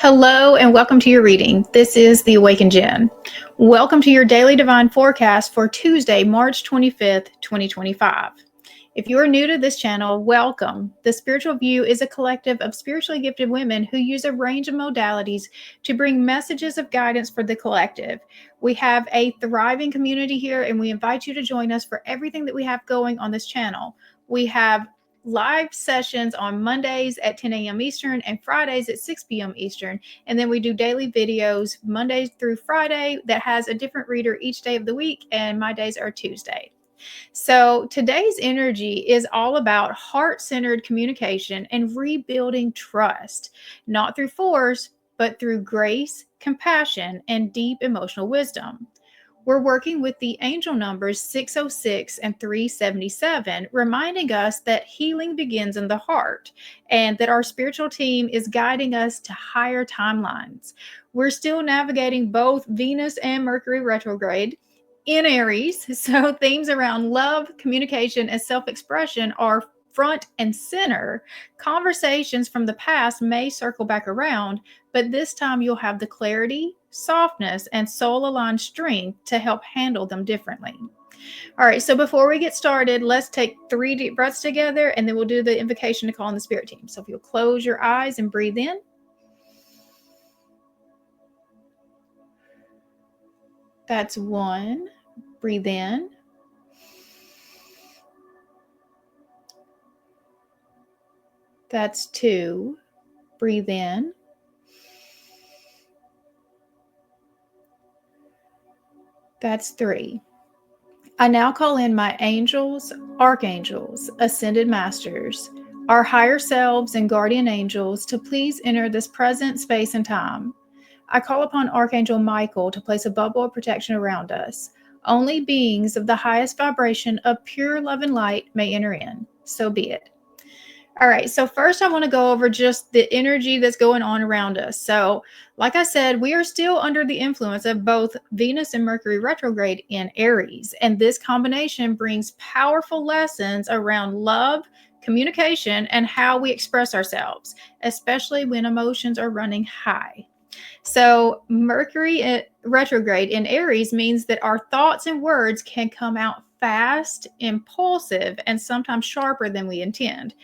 Hello and welcome to your reading. This is the Awakened Jen. Welcome to your daily divine forecast for Tuesday, March 25th, 2025. If you are new to this channel, welcome. The Spiritual View is a collective of spiritually gifted women who use a range of modalities to bring messages of guidance for the collective. We have a thriving community here and we invite you to join us for everything that we have going on this channel. We have live sessions on Mondays at 10 a.m. Eastern and Fridays at 6 p.m. Eastern. And then we do daily videos Mondays through Friday that has a different reader each day of the week. And my days are Tuesday. So today's energy is all about heart-centered communication and rebuilding trust, not through force, but through grace, compassion, and deep emotional wisdom. We're working with the angel numbers 606 and 377, reminding us that healing begins in the heart and that our spiritual team is guiding us to higher timelines. We're still navigating both Venus and Mercury retrograde in Aries, so themes around love, communication, and self-expression are front and center. Conversations from the past may circle back around, but this time you'll have the clarity, softness, and soul-aligned strength to help handle them differently. All right, so before we get started, let's take 3 deep breaths together, and then we'll do the invocation to call on the spirit team. So if you'll close your eyes and breathe in. That's 1. Breathe in. That's 2. Breathe in. That's 3. I now call in my angels, archangels, ascended masters, our higher selves, and guardian angels to please enter this present space and time. I call upon Archangel Michael to place a bubble of protection around us. Only beings of the highest vibration of pure love and light may enter in. So be it. All right, so first I want to go over just the energy that's going on around us. So, like I said, we are still under the influence of both Venus and Mercury retrograde in Aries, and this combination brings powerful lessons around love, communication, and how we express ourselves, especially when emotions are running high. So, Mercury retrograde in Aries means that our thoughts and words can come out fast, impulsive, and sometimes sharper than we intend.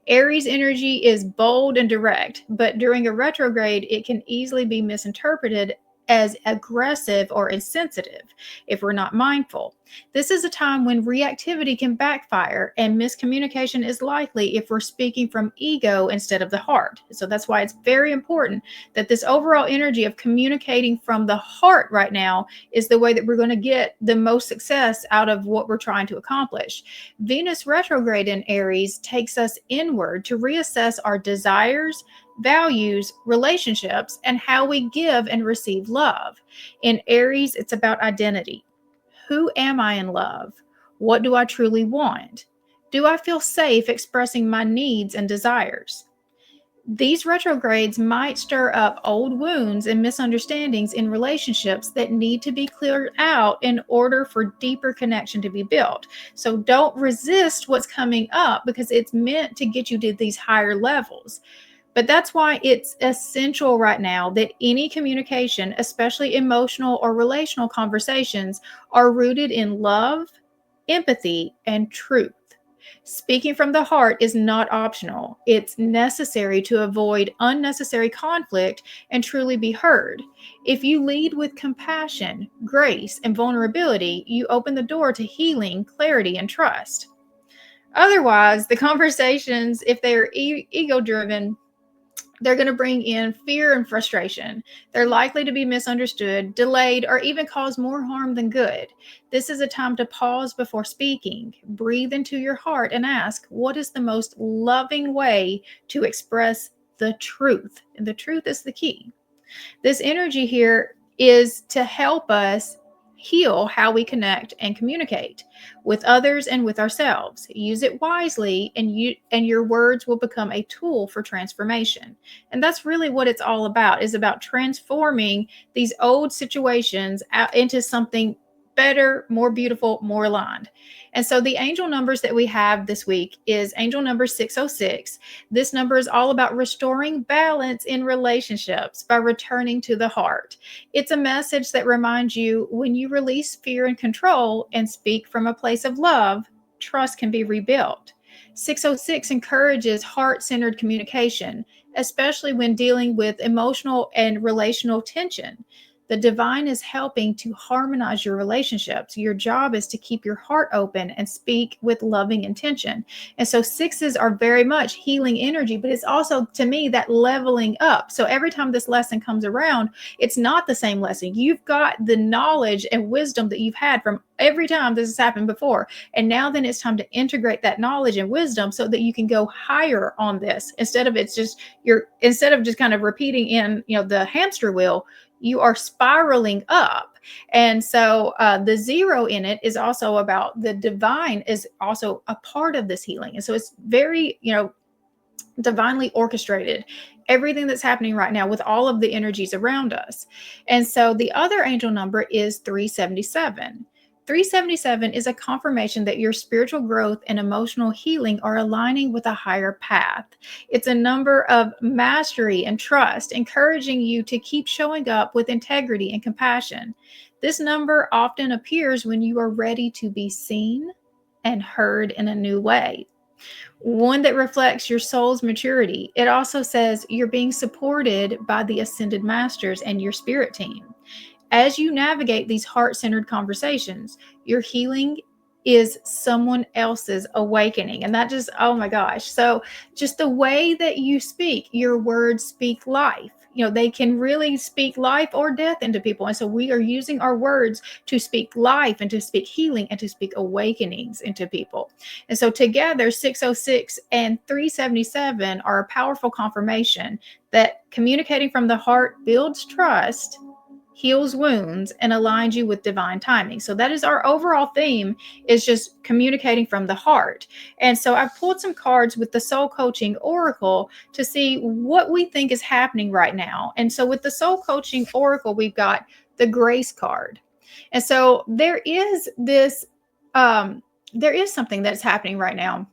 Aries energy is bold and direct, but during a retrograde, it can easily be misinterpreted as aggressive or insensitive if we're not mindful. This is a time when reactivity can backfire and miscommunication is likely if we're speaking from ego instead of the heart. So that's why it's very important that this overall energy of communicating from the heart right now is the way that we're going to get the most success out of what we're trying to accomplish. Venus retrograde in Aries takes us inward to reassess our desires, values, relationships, and how we give and receive love. In Aries, it's about identity. Who am I in love? What do I truly want? Do I feel safe expressing my needs and desires? These retrogrades might stir up old wounds and misunderstandings in relationships that need to be cleared out in order for deeper connection to be built. So don't resist what's coming up because it's meant to get you to these higher levels. But that's why it's essential right now that any communication, especially emotional or relational conversations, are rooted in love, empathy, and truth. Speaking from the heart is not optional. It's necessary to avoid unnecessary conflict and truly be heard. If you lead with compassion, grace, and vulnerability, you open the door to healing, clarity, and trust. Otherwise, the conversations, if they are ego-driven, they're going to bring in fear and frustration. They're likely to be misunderstood, delayed, or even cause more harm than good. This is a time to pause before speaking, breathe into your heart, and ask, what is the most loving way to express the truth? And the truth is the key. This energy here is to help us heal how we connect and communicate with others and with ourselves. Use it wisely, and your words will become a tool for transformation. And that's really what it's all about, is about transforming these old situations out into something better, more beautiful, more aligned. And so the angel numbers that we have this week is angel number 606. This number is all about restoring balance in relationships by returning to the heart. It's a message that reminds you when you release fear and control and speak from a place of love, trust can be rebuilt. 606 encourages heart centered communication, especially when dealing with emotional and relational tension. The divine is helping to harmonize your relationships. Your job is to keep your heart open and speak with loving intention. And so sixes are very much healing energy, but it's also, to me, that leveling up. So every time this lesson comes around, it's not the same lesson. You've got the knowledge and wisdom that you've had from every time this has happened before. And now then it's time to integrate that knowledge and wisdom so that you can go higher on this. Instead of just kind of repeating in, the hamster wheel, you are spiraling up. And so the zero in it is also about the divine is also a part of this healing. And so it's very, divinely orchestrated, everything that's happening right now with all of the energies around us. And so the other angel number is 377. 377 is a confirmation that your spiritual growth and emotional healing are aligning with a higher path. It's a number of mastery and trust, encouraging you to keep showing up with integrity and compassion. This number often appears when you are ready to be seen and heard in a new way, one that reflects your soul's maturity. It also says you're being supported by the ascended masters and your spirit team. As you navigate these heart-centered conversations, your healing is someone else's awakening. And that just, oh my gosh. So just the way that you speak, your words speak life. They can really speak life or death into people. And so we are using our words to speak life and to speak healing and to speak awakenings into people. And so together, 606 and 377 are a powerful confirmation that communicating from the heart builds trust, heals wounds, and aligns you with divine timing. So that is our overall theme, is just communicating from the heart. And so I've pulled some cards with the Soul Coaching Oracle to see what we think is happening right now. And so with the Soul Coaching Oracle, we've got the Grace card. And so there is something that's happening right now.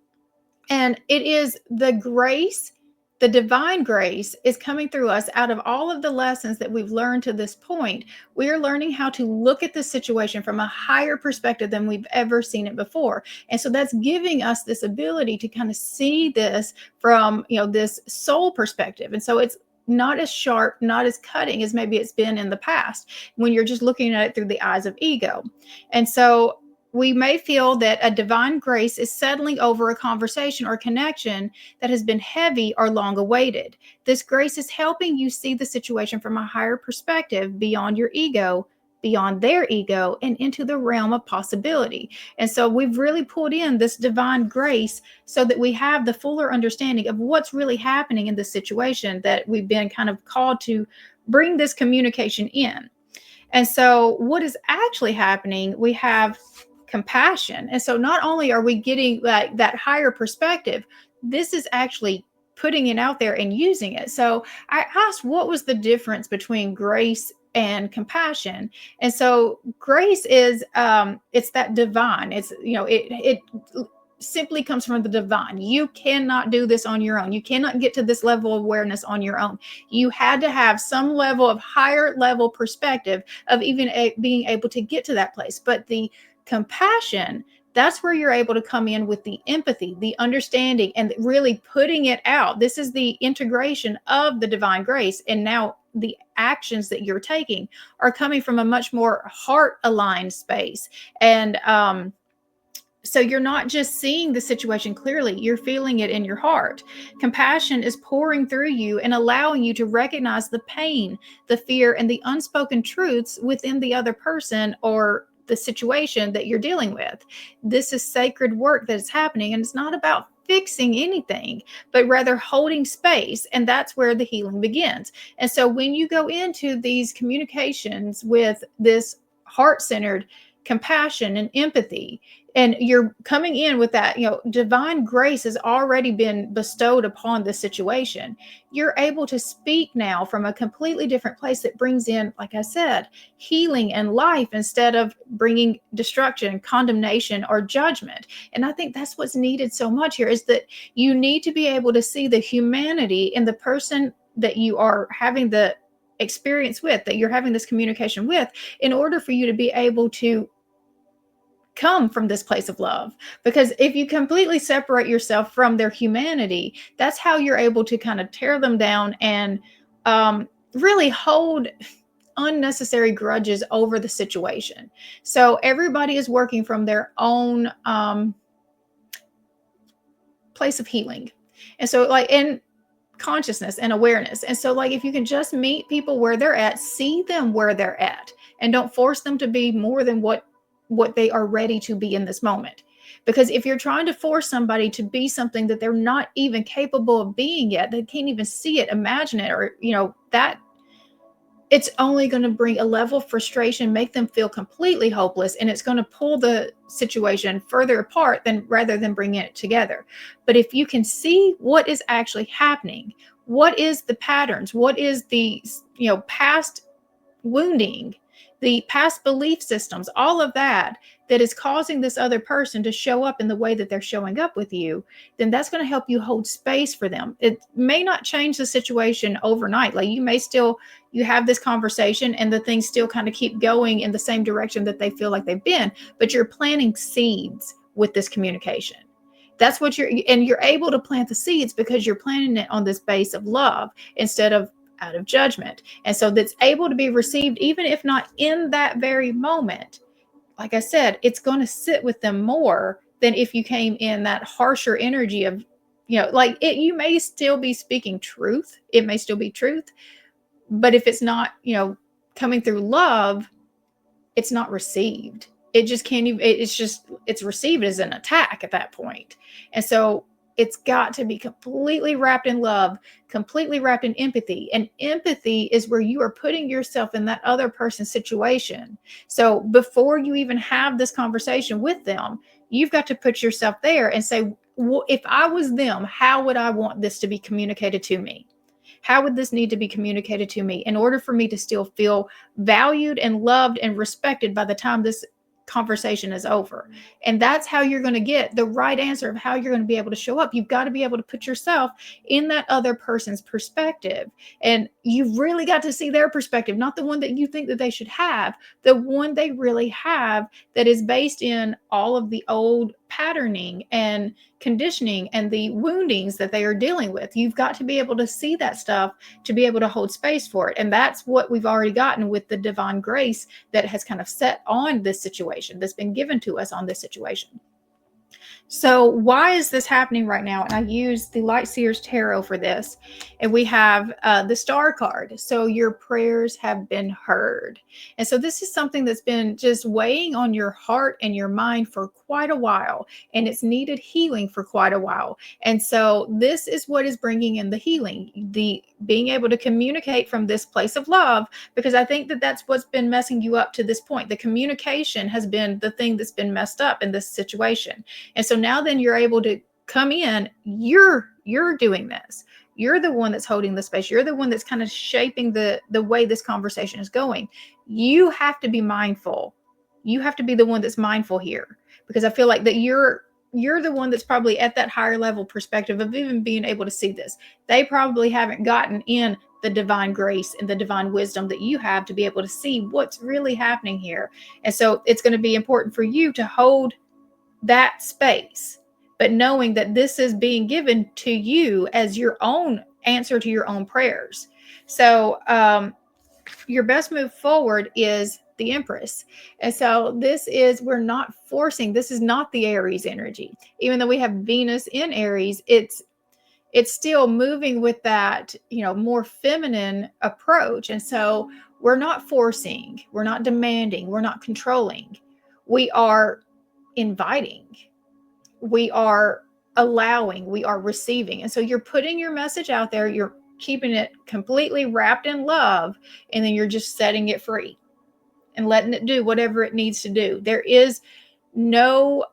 And it is the grace. The divine grace is coming through us. Out of all of the lessons that we've learned to this point, we are learning how to look at this situation from a higher perspective than we've ever seen it before. And so that's giving us this ability to kind of see this from, this soul perspective. And so it's not as sharp, not as cutting as maybe it's been in the past when you're just looking at it through the eyes of ego. And so we may feel that a divine grace is settling over a conversation or connection that has been heavy or long awaited. This grace is helping you see the situation from a higher perspective, beyond your ego, beyond their ego, and into the realm of possibility. And so we've really pulled in this divine grace so that we have the fuller understanding of what's really happening in this situation that we've been kind of called to bring this communication in. And so what is actually happening, we have compassion. And so not only are we getting that higher perspective, this is actually putting it out there and using it. So I asked, what was the difference between grace and compassion? And so grace is it's that divine. It's it simply comes from the divine. You cannot do this on your own. You cannot get to this level of awareness on your own. You had to have some level of higher level perspective of even being able to get to that place. But the compassion, that's where you're able to come in with the empathy, the understanding, and really putting it out. This is the integration of the divine grace. And now the actions that you're taking are coming from a much more heart aligned space. And so you're not just seeing the situation clearly, you're feeling it in your heart. Compassion is pouring through you and allowing you to recognize the pain, the fear, and the unspoken truths within the other person or the situation that you're dealing with. This is sacred work that is happening, and it's not about fixing anything, but rather holding space. And that's where the healing begins. And so when you go into these communications with this heart-centered compassion and empathy, And you're coming in with that, divine grace has already been bestowed upon this situation. You're able to speak now from a completely different place that brings in, like I said, healing and life instead of bringing destruction, condemnation, or judgment. And I think that's what's needed so much here, is that you need to be able to see the humanity in the person that you are having the experience with, that you're having this communication with, in order for you to be able to come from this place of love. Because if you completely separate yourself from their humanity, that's how you're able to kind of tear them down and really hold unnecessary grudges over the situation. So everybody is working from their own place of healing. And so, like, in consciousness and awareness. And so, like, if you can just meet people where they're at, see them where they're at, and don't force them to be more than what they are ready to be in this moment. Because if you're trying to force somebody to be something that they're not even capable of being yet, they can't even see it, imagine it, or that, it's only going to bring a level of frustration, make them feel completely hopeless, and it's going to pull the situation further apart rather than bringing it together. But if you can see what is actually happening, what is the patterns, what is the past wounding, the past belief systems, all of that is causing this other person to show up in the way that they're showing up with you, then that's going to help you hold space for them. It may not change the situation overnight. Like, you have this conversation and the things still kind of keep going in the same direction that they feel like they've been, but you're planting seeds with this communication. That's what you're able to plant the seeds because you're planting it on this base of love instead of out of judgment. And so that's able to be received, even if not in that very moment. Like I said, it's going to sit with them more than if you came in that harsher energy of, you may still be speaking truth. It may still be truth. But if it's not, coming through love, it's not received. It just can't even, it's received as an attack at that point. And so it's got to be completely wrapped in love, completely wrapped in empathy. And empathy is where you are putting yourself in that other person's situation. So before you even have this conversation with them, you've got to put yourself there and say, well, if I was them, how would I want this to be communicated to me? How would this need to be communicated to me in order for me to still feel valued and loved and respected by the time this conversation is over? And that's how you're going to get the right answer of how you're going to be able to show up. You've got to be able to put yourself in that other person's perspective. And you've really got to see their perspective, not the one that you think that they should have, the one they really have that is based in all of the old patterning and conditioning and the woundings that they are dealing with. You've got to be able to see that stuff to be able to hold space for it. And that's what we've already gotten with the divine grace that has kind of set on this situation, that's been given to us on this situation. So why is this happening right now? And I use the Light Seers Tarot for this. And we have the Star card. So your prayers have been heard. And so this is something that's been just weighing on your heart and your mind for quite a while. And it's needed healing for quite a while. And so this is what is bringing in the healing, the being able to communicate from this place of love, because I think that that's what's been messing you up to this point. The communication has been the thing that's been messed up in this situation. And so now then you're able to come in, you're doing this. You're the one that's holding the space. You're the one that's kind of shaping the way this conversation is going. You have to be mindful. You have to be the one that's mindful here, because I feel like that you're the one that's probably at that higher level perspective of even being able to see this. They probably haven't gotten in the divine grace and the divine wisdom that you have to be able to see what's really happening here. And so it's going to be important for you to hold that space, but knowing that this is being given to you as your own answer to your own prayers. So your best move forward is the Empress. And so we're not forcing, this is not the Aries energy. Even though we have Venus in Aries, it's still moving with that, more feminine approach. And so we're not forcing, we're not demanding, we're not controlling. We are inviting, we are allowing, we are receiving. And so you're putting your message out there, you're keeping it completely wrapped in love, and then you're just setting it free and letting it do whatever it needs to do. There is no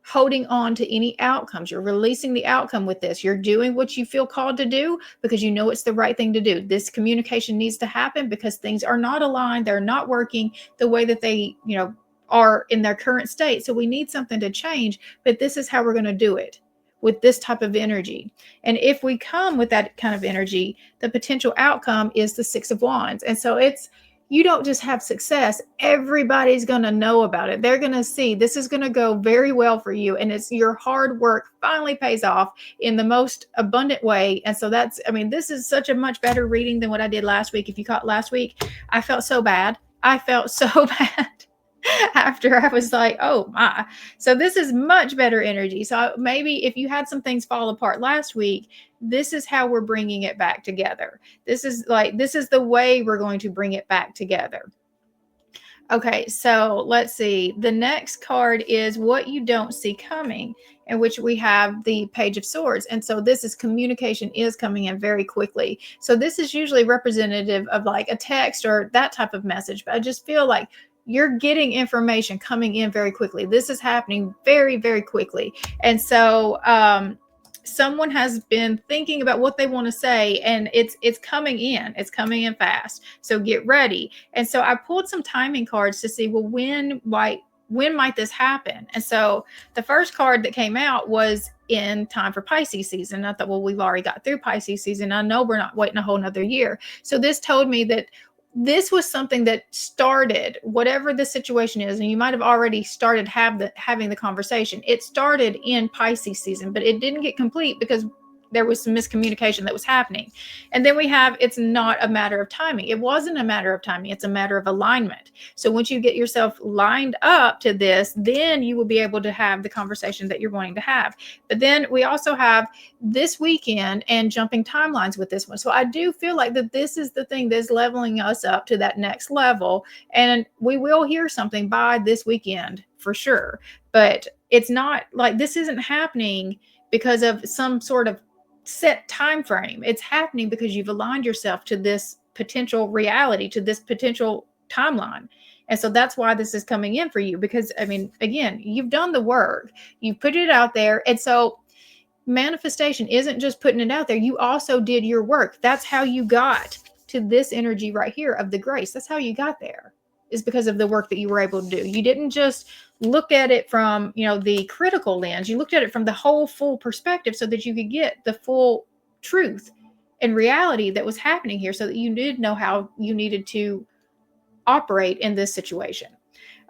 holding on to any outcomes. You're releasing the outcome with this. You're doing what you feel called to do because you know it's the right thing to do. This communication needs to happen because things are not aligned. They're not working the way that they, are in their current state. So we need something to change, but this is how we're going to do it with this type of energy. And if we come with that kind of energy, the potential outcome is the Six of Wands. And so you don't just have success, everybody's going to know about it. They're going to see this is going to go very well for you. And it's your hard work finally pays off in the most abundant way. And so this is such a much better reading than what I did last week. If you caught last week, I felt so bad. I felt so bad after I was like, oh my. So this is much better energy. So maybe if you had some things fall apart last week, this is how we're bringing it back together. This is the way we're going to bring it back together. Okay, so let's see. The next card is What You Don't See Coming, in which we have the Page of Swords. And so this is communication is coming in very quickly. So this is usually representative of like a text or that type of message. But I just feel like you're getting information coming in very quickly. This is happening very, very quickly. And so someone has been thinking about what they want to say, and it's coming in fast. So get ready. And so I pulled some timing cards to see, well, when might this happen? And so the first card that came out was in time for Pisces season. I thought, well, we've already got through Pisces season. I know we're not waiting a whole nother year. So this told me that this was something that started, whatever the situation is, and you might have already started having the conversation. It started in Pisces season, but it didn't get complete because there was some miscommunication that was happening. And then we have, it's not a matter of timing. It wasn't a matter of timing. It's a matter of alignment. So once you get yourself lined up to this, then you will be able to have the conversation that you're wanting to have. But then we also have this weekend and jumping timelines with this one. So I do feel like that this is the thing that's leveling us up to that next level. And we will hear something by this weekend for sure. But it's not like this isn't happening because of some sort of set time frame. It's happening because you've aligned yourself to this potential reality, to this potential timeline. And so that's why this is coming in for you, because again, you've done the work, you've put it out there. And so manifestation isn't just putting it out there. You also did your work. That's how you got to this energy right here of the grace. That's how you got there, is because of the work that you were able to do. You didn't just look at it from, the critical lens. You looked at it from the whole full perspective so that you could get the full truth and reality that was happening here, so that you did know how you needed to operate in this situation.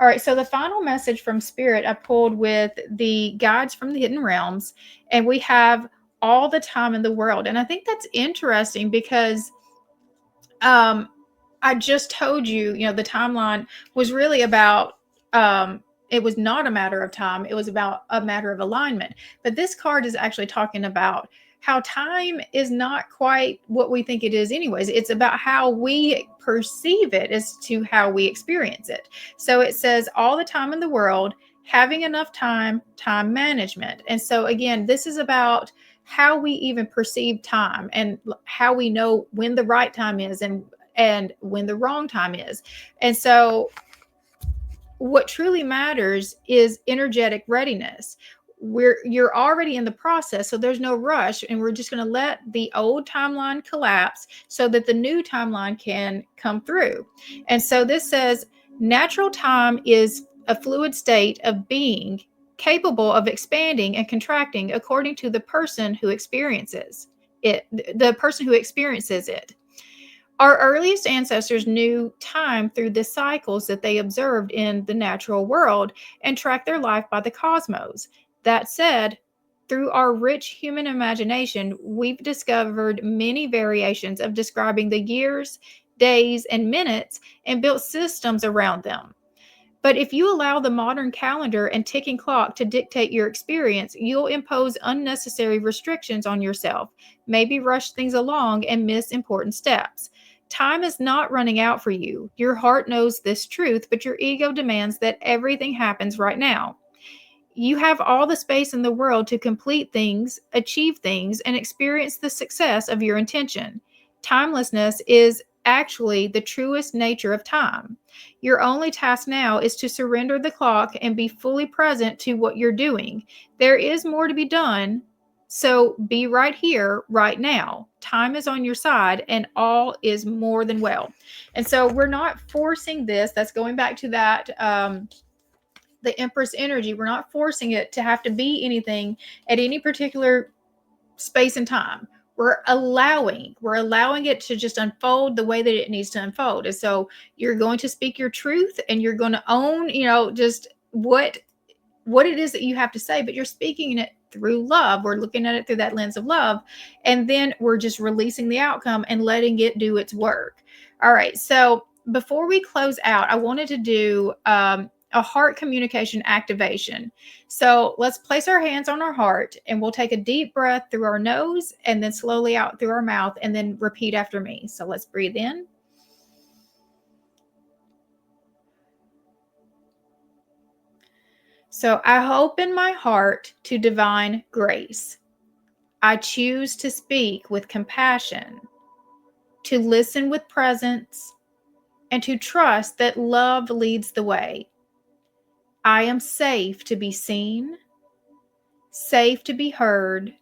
All right, so the final message from Spirit I pulled with the guides from the hidden realms, and we have all the time in the world. And I think that's interesting because I just told you, the timeline was really about, it was not a matter of time. It was about a matter of alignment. But this card is actually talking about how time is not quite what we think it is anyways. It's about how we perceive it as to how we experience it. So it says all the time in the world, having enough time management. And so again, this is about how we even perceive time and how we know when the right time is and when the wrong time is. And so what truly matters is energetic readiness. You're already in the process, so there's no rush, and we're just going to let the old timeline collapse so that the new timeline can come through. And so this says natural time is a fluid state of being capable of expanding and contracting according to the person who experiences it. Our earliest ancestors knew time through the cycles that they observed in the natural world and tracked their life by the cosmos. That said, through our rich human imagination, we've discovered many variations of describing the years, days, and minutes and built systems around them. But if you allow the modern calendar and ticking clock to dictate your experience, you'll impose unnecessary restrictions on yourself, maybe rush things along and miss important steps. Time is not running out for you. Your heart knows this truth, but your ego demands that everything happens right now. You have all the space in the world to complete things, achieve things, and experience the success of your intention. Timelessness is actually the truest nature of time. Your only task now is to surrender the clock and be fully present to what you're doing. There is more to be done, so be right here, right now. Time is on your side, and all is more than well. And so we're not forcing this. That's going back to that the Empress energy. We're not forcing it to have to be anything at any particular space and time. We're allowing it to just unfold the way that it needs to unfold. And so you're going to speak your truth, and you're going to own, just what it is that you have to say, but you're speaking it through love. We're looking at it through that lens of love. And then we're just releasing the outcome and letting it do its work. All right. So before we close out, I wanted to do a heart communication activation. So let's place our hands on our heart, and we'll take a deep breath through our nose and then slowly out through our mouth, and then repeat after me. So let's breathe in. So I hope in my heart to divine grace. I choose to speak with compassion, to listen with presence, and to trust that love leads the way. I am safe to be seen, safe to be heard,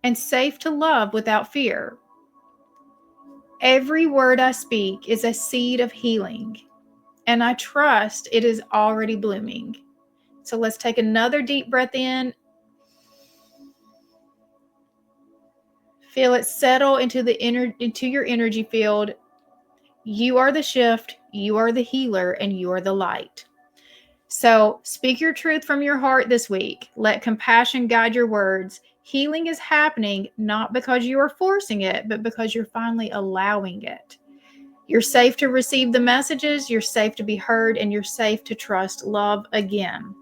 and safe to love without fear. Every word I speak is a seed of healing, and I trust it is already blooming. So let's take another deep breath in. Feel it settle into your energy field. You are the shift, you are the healer, and you are the light. So speak your truth from your heart this week. Let compassion guide your words. Healing is happening not because you are forcing it, but because you're finally allowing it. You're safe to receive the messages, you're safe to be heard, and you're safe to trust love again.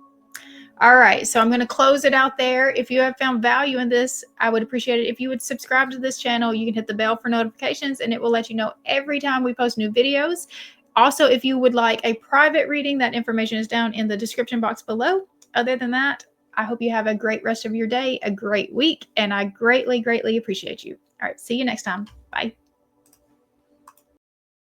All right, so I'm going to close it out there. If you have found value in this, I would appreciate it if you would subscribe to this channel. You can hit the bell for notifications, and it will let you know every time we post new videos. Also, if you would like a private reading, that information is down in the description box below. Other than that, I hope you have a great rest of your day, a great week, and I greatly, greatly appreciate you. All right, see you next time. Bye.